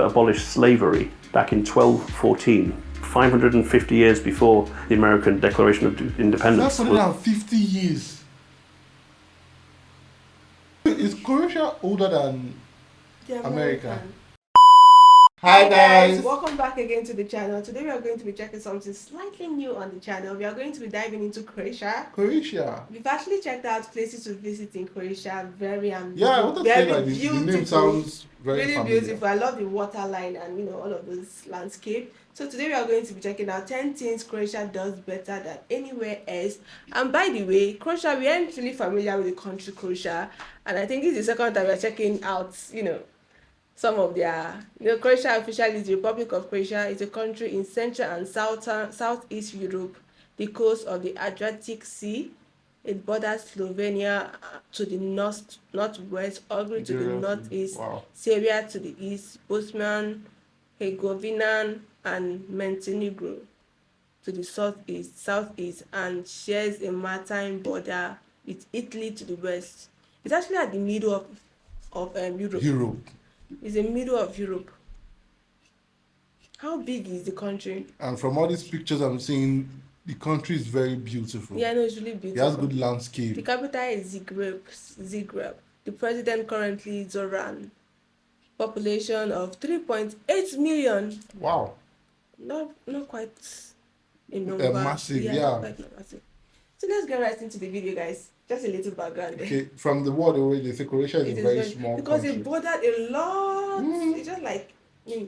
abolished slavery back in 1214, 550 years before the American Declaration of Independence. That's 150 years. Is Croatia older than America? Hi guys, welcome back again to the channel. Today we are going to be checking something slightly new on the channel. We are going to be diving into Croatia. We've actually checked out places to visit in Croatia. Very beautiful. The name sounds very familiar. Beautiful. I love the waterline and all of those landscape. So today we are going to be checking out 10 things Croatia does better than anywhere else. And by the way, Croatia, we aren't really familiar with the country Croatia, and I think this is the second time we're checking out, some of their, Croatia officially is the Republic of Croatia. It's a country in Central and Southeast Europe, the coast of the Adriatic Sea. It borders Slovenia to the northwest, Hungary to the northeast, Serbia to the east, Bosnia, Herzegovina, and Montenegro to the southeast, and shares a maritime border with Italy to the west. It's actually at the middle of Europe. It's the middle of Europe. How big is the country? And from all these pictures I'm seeing, the country is very beautiful. Yeah, no, it's really beautiful. It has good landscape. The capital is Zagreb. The president currently is Zoran. Population of 3.8 million. Wow. Not quite a number. Massive, yeah. Not quite massive. So let's get right into the video, guys. Just a little background there. Okay, from the word already, they say Croatia is a very small because country. It bordered a lot. It's just like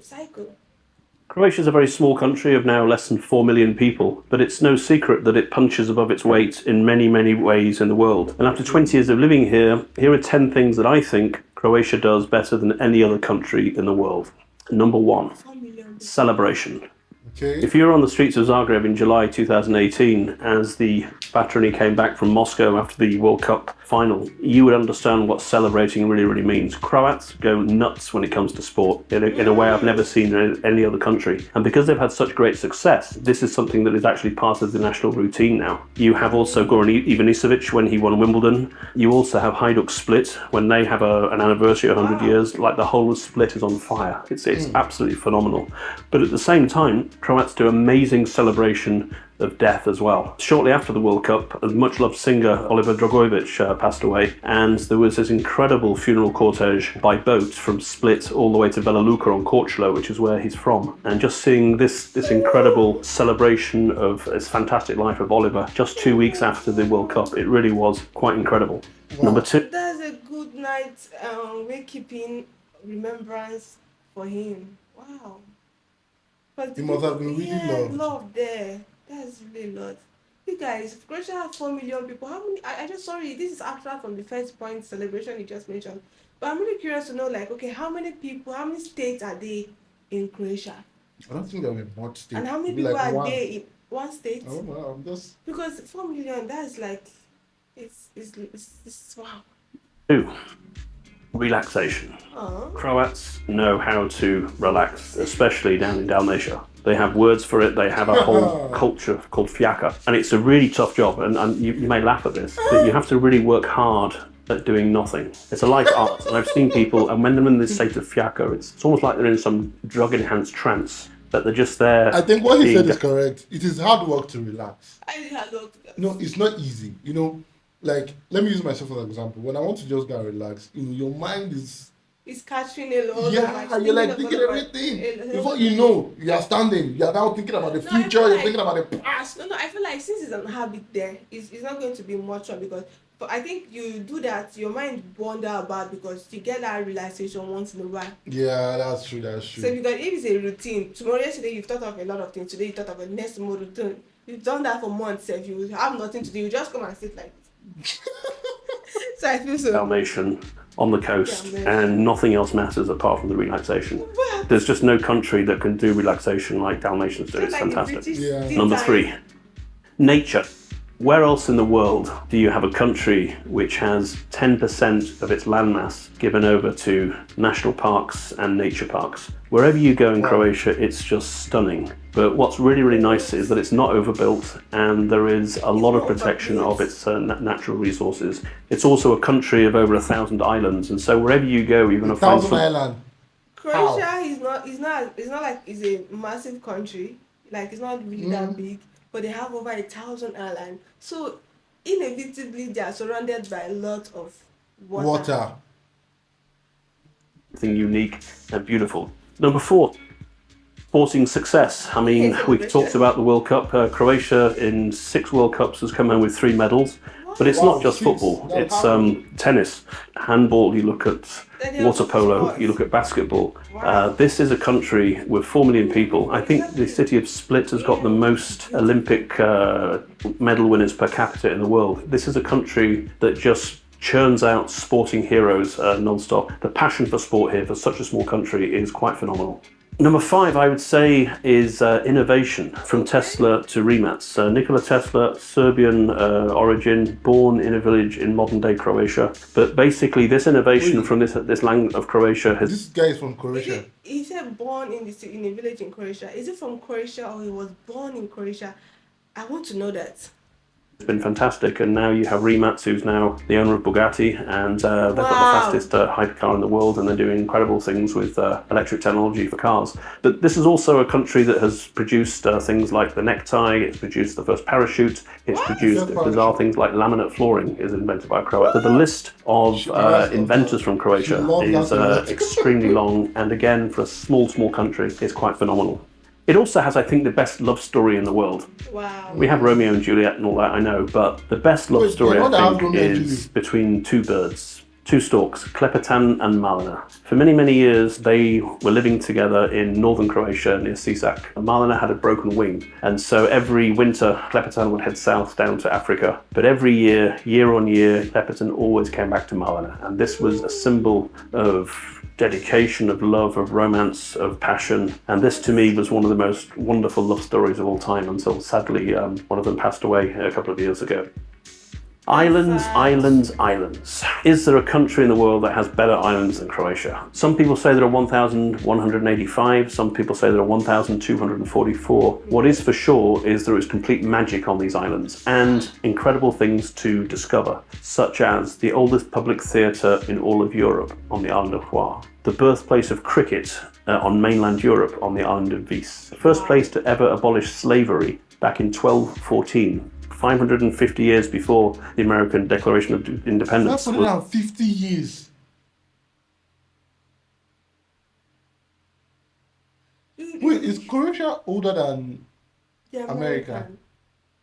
cycle. Croatia is a very small country of now less than 4 million people, but it's no secret that it punches above its weight in many, many ways in the world. And after 20 years of living here are 10 things that I think Croatia does better than any other country in the world. Number 1, celebration. Okay. If you were on the streets of Zagreb in July 2018 as the Batrani came back from Moscow after the World Cup final, you would understand what celebrating really, really means. Croats go nuts when it comes to sport in a way I've never seen in any other country. And because they've had such great success, this is something that is actually part of the national routine now. You have also Goran Ivanisevic when he won Wimbledon. You also have Hajduk Split when they have an anniversary of 100 years. Like the whole of Split is on fire. It's absolutely phenomenal. But at the same time, Croats do amazing celebration of death as well. Shortly after the World Cup, a much-loved singer, Oliver Dragojevic, passed away, and there was this incredible funeral cortege by boat from Split all the way to Vela Luka on Korčula, which is where he's from. And just seeing this incredible celebration of this fantastic life of Oliver just 2 weeks after the World Cup, it really was quite incredible. Wow. Number 2. That's a good night wakekeeping remembrance for him. Wow. He must have been really loved there. That's really lot. You guys, Croatia has 4 million people. How many? Sorry, this is abstract from the first point celebration you just mentioned. But I'm really curious to know, how many people, how many states are they in Croatia? I don't think there will be much states. And how many people are there in one state? I don't know. I'm just because 4 million. That's it's wow. 2. Relaxation. Croats know how to relax, especially down in Dalmatia. They have words for it. They have a whole culture called fjaka. And it's a really tough job. And you may laugh at this, but you have to really work hard at doing nothing. It's a life art. And I've seen people, and when they're in this state of fjaka, it's almost like they're in some drug-enhanced trance, that they're just there. I think what he said is correct. It is hard work to relax. Hard work to relax. No, it's not easy. Like, let me use myself as an example. When I want to just go and relax, your mind is... It's catching a lot. Yeah, you're like thinking everything. Before you know, you are standing. You are now thinking about the future. You're thinking about the past. No, I feel like since it's an habit there, it's not going to be much fun because I think you do that, your mind wander about because you get that relaxation once in a while. Yeah, that's true. So because if it's a routine, yesterday you've thought of a lot of things. Today you thought of a next more routine. You've done that for months. If you have nothing to do, you just come and sit like this. So I feel so. Dalmatian on the coast, and nothing else matters apart from the relaxation. What? There's just no country that can do relaxation like Dalmatians do. It's fantastic. Number 3, nature. Where else in the world do you have a country which has 10% of its landmass given over to national parks and nature parks? Wherever you go in Croatia, it's just stunning. But what's really, really nice is that it's not overbuilt and there is a lot of protection of its natural resources. It's also a country of over 1,000 islands, and so wherever you go, you're going to find islands. Croatia is not like it's a massive country. Like it's not really that big, but they have over 1,000 islands. So inevitably they are surrounded by a lot of water. Something unique and beautiful. Number 4, sporting success. I mean, we talked about the World Cup. Croatia in 6 World Cups has come home with 3 medals. But it's not just football. It's tennis, handball. You look at water polo. You look at basketball. This is a country with 4 million people. I think the city of Split has got the most Olympic medal winners per capita in the world. This is a country that just churns out sporting heroes non-stop. The passion for sport here for such a small country is quite phenomenal. Number 5, I would say, is innovation, from Tesla to Rimac. Nikola Tesla, Serbian origin, born in a village in modern-day Croatia. But basically, this innovation from this land of Croatia has... This guy is from Croatia. He said born in a village in Croatia. Is it from Croatia or he was born in Croatia? I want to know that. It's been fantastic, and now you have Rimac, who's now the owner of Bugatti, and they've got the fastest hypercar in the world, and they're doing incredible things with electric technology for cars. But this is also a country that has produced things like the necktie, it's produced the first parachute, it's produced bizarre things like laminate flooring is invented by a Croat. But the list of inventors from Croatia is extremely long, and again, for a small country, is quite phenomenal. It also has, I think, the best love story in the world. Wow. We have Romeo and Juliet and all that, I know, but the best love story, I think, is between 2 birds, 2 storks, Klepetan and Malina. For many, many years, they were living together in northern Croatia near Sisak. Malina had a broken wing, and so every winter, Klepetan would head south down to Africa. But every year on year, Klepetan always came back to Malina, and this was a symbol of dedication, of love, of romance, of passion. And this to me was one of the most wonderful love stories of all time, until sadly one of them passed away a couple of years ago. Islands, islands, islands. Is there a country in the world that has better islands than Croatia? Some people say there are 1,185, some people say there are 1,244. What is for sure is there is complete magic on these islands and incredible things to discover, such as the oldest public theatre in all of Europe on the island of Hvar, the birthplace of cricket on mainland Europe on the island of Vis, the first place to ever abolish slavery back in 1214. 550 years before the American Declaration of Independence. 550 years. Wait, is Croatia older than America?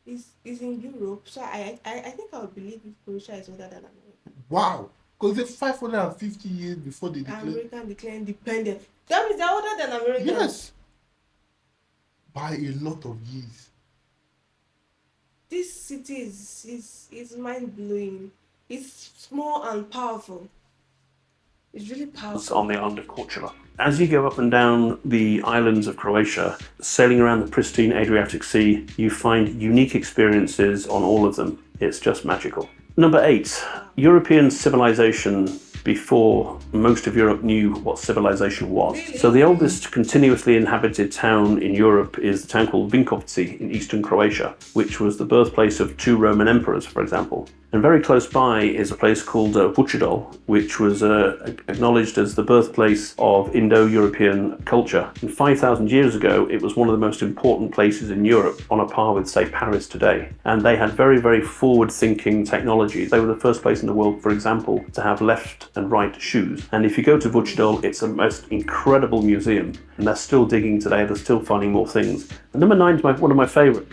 It's in Europe, so I think I would believe if Croatia is older than America. Wow, because it's 550 years before they declared. American declared independence. That means they're older than America. Yes, by a lot of years. This city is mind-blowing. It's small and powerful. It's really powerful. On the island of Korčula. As you go up and down the islands of Croatia, sailing around the pristine Adriatic Sea, you find unique experiences on all of them. It's just magical. Number 8, European civilization before most of Europe knew what civilization was. Really? So the oldest continuously inhabited town in Europe is the town called Vinkovci in eastern Croatia, which was the birthplace of 2 Roman emperors, for example. And very close by is a place called Vučedol, which was acknowledged as the birthplace of Indo-European culture. And 5,000 years ago, it was one of the most important places in Europe, on a par with, say, Paris today. And they had very, very forward-thinking technologies. They were the first place in the world, for example, to have left and right shoes. And if you go to Vučedol, it's a most incredible museum. And they're still digging today, they're still finding more things. And number 9 is one of my favorite.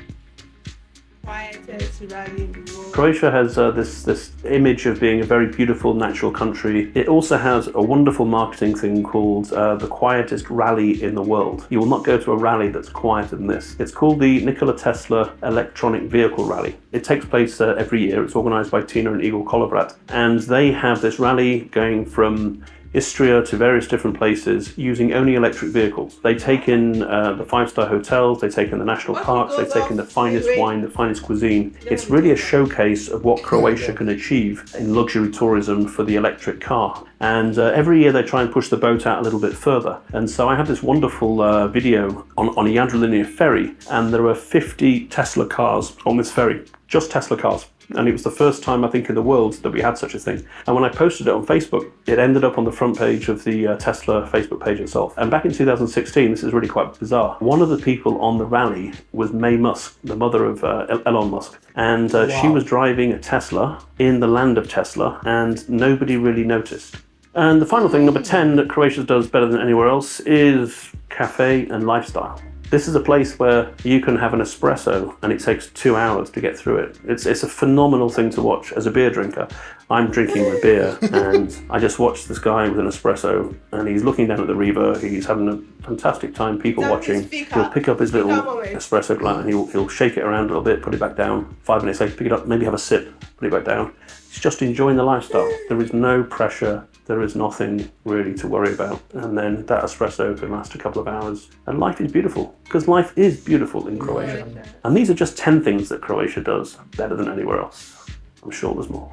Croatia has this image of being a very beautiful natural country. It also has a wonderful marketing thing called the quietest rally in the world. You will not go to a rally that's quieter than this. It's called the Nikola Tesla Electronic Vehicle Rally. It takes place every year. It's organised by Tina and Igor Kolovrat. And they have this rally going from Istria to various different places using only electric vehicles. They take in the 5-star hotels, they take in the national parks, they take in the finest wine, the finest cuisine. It's really a showcase of what Croatia can achieve in luxury tourism for the electric car. And every year they try and push the boat out a little bit further. And so I have this wonderful video on a Yadrilinear ferry, and there are 50 Tesla cars on this ferry. Just Tesla cars. And it was the first time, I think, in the world that we had such a thing. And when I posted it on Facebook, it ended up on the front page of the Tesla Facebook page itself. And back in 2016, this is really quite bizarre. One of the people on the rally was May Musk, the mother of Elon Musk. And she was driving a Tesla in the land of Tesla, and nobody really noticed. And the final thing, number 10, that Croatia does better than anywhere else is cafe and lifestyle. This is a place where you can have an espresso and it takes 2 hours to get through it. It's a phenomenal thing to watch. As a beer drinker, I'm drinking my beer and I just watched this guy with an espresso and he's looking down at the river. He's having a fantastic time, people watching. He'll pick up his little espresso glass and he'll shake it around a little bit, put it back down. 5 minutes later, pick it up, maybe have a sip, put it back down. He's just enjoying the lifestyle. There is no pressure. There is nothing really to worry about. And then that espresso can last a couple of hours. And life is beautiful, because life is beautiful in Croatia. And these are just 10 things that Croatia does better than anywhere else. I'm sure there's more.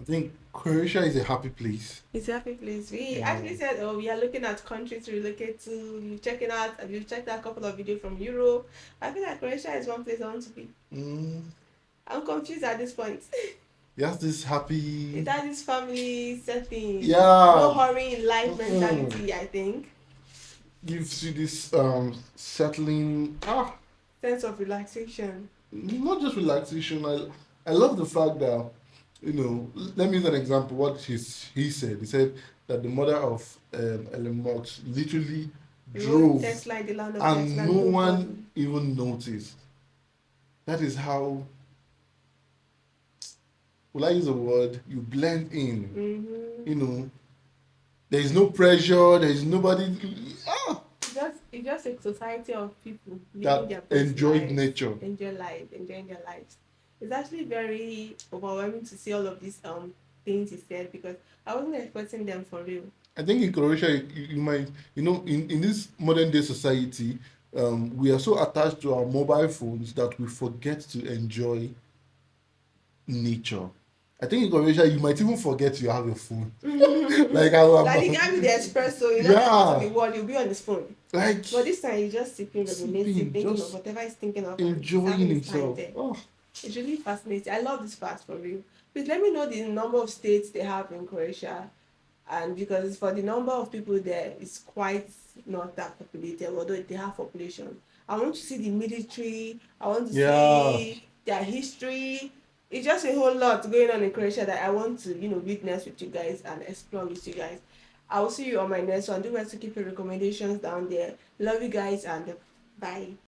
I think Croatia is a happy place. It's a happy place. We actually said, we are looking at countries to relocate to. You're checking out, and you've checked out a couple of videos from Europe. I feel like Croatia is one place I want to be. I'm confused at this point. Yes, this happy. It has this family setting. Yeah. No hurry in life mentality, I think. Gives you this settling Sense of relaxation. not just relaxation. I love the fact that, let me use an example. What he said. He said that the mother of Elon Musk literally drove Tesla in the land of and Tesla, no one even noticed. That is how, will I use a word? You blend in. There is no pressure. There is nobody. It's just a society of people That enjoy nature. Enjoying their lives. It's actually very overwhelming to see all of these things he said, because I wasn't expecting them for real. I think in Croatia, you might, in this modern day society, we are so attached to our mobile phones that we forget to enjoy nature. I think in Croatia, you might even forget you have a phone. Like the guy with the espresso, the world, you'll be on his phone. Like, but this time you're just sipping, reminiscing, thinking of whatever he's thinking of, enjoying himself. It's really fascinating. I love this fact for real. Please let me know the number of states they have in Croatia, and because for the number of people there, it's quite not that populated, although they have population. I want to see the military. I want to see their history. It's just a whole lot going on in Croatia that I want to, witness with you guys and explore with you guys. I will see you on my next one. Do well to keep your recommendations down there. Love you guys, and bye.